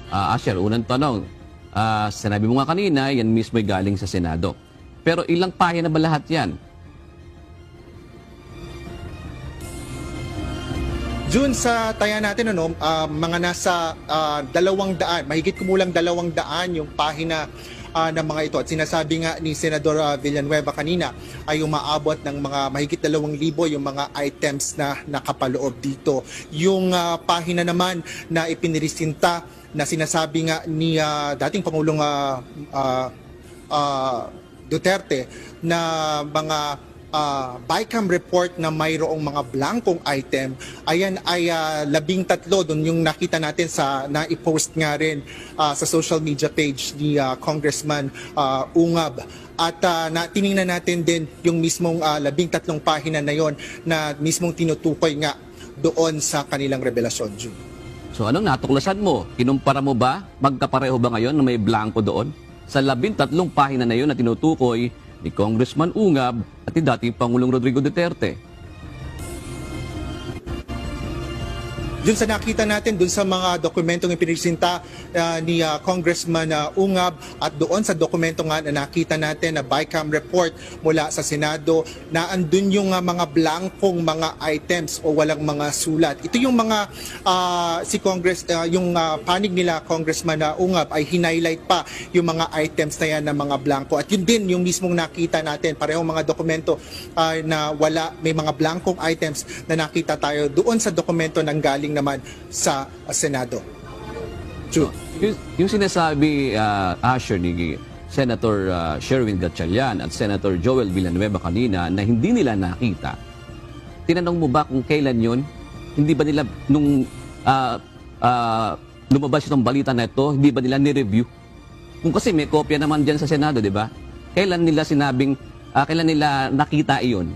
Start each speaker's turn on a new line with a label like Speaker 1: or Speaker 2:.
Speaker 1: Asher, unang tanong, sinabi mo nga kanina, yan mismo ay galing sa Senado. Pero ilang pahina ba lahat yan?
Speaker 2: June, sa taya natin, mga nasa 200, mahigit kumulang 200 yung pahina ng mga ito. At sinasabi nga ni Senador Villanueva kanina ay umaabot ng mga mahigit 2,000 yung mga items na nakapaloob dito. Yung pahina naman na ipinirisinta na sinasabi nga ni dating Pangulong Duterte na mga BICAM report na mayroong mga blankong item, ayan ay 13 doon yung nakita natin sa na-post nga rin sa social media page ni Congressman Ungab. At tiningnan natin din yung mismong 13 pahina na yon na mismong tinutukoy nga doon sa kanilang revelasyon, June.
Speaker 1: So anong natuklasan mo? Kinumpara mo ba? Magkapareho ba ngayon na may blanco doon? Sa 13 pahina na yun na tinutukoy ni Congressman Ungab at ni dating Pangulong Rodrigo Duterte.
Speaker 2: Doon sa nakita natin, doon sa mga dokumentong ipinisinta ni Congressman Ungab at doon sa dokumento nga na nakita natin na BICAM report mula sa Senado na andun yung mga blankong mga items o walang mga sulat. Ito yung mga yung panig nila Congressman Ungab ay hinighlight pa yung mga items na yan na mga blanko. At yun din yung mismong nakita natin, parehong mga dokumento na may mga blankong items na nakita tayo doon sa dokumento ng galing naman sa Senado.
Speaker 1: So, yung sinasabi, Asher, ni Senator Sherwin Gatchalian at Senator Joel Villanueva kanina na hindi nila nakita, tinanong mo ba kung kailan yun? Hindi ba nila, nung lumabas itong balita na ito, hindi ba nila ni-review? Kung kasi may kopya naman dyan sa Senado, di ba? Kailan nila sinabing, kailan nila nakita iyon?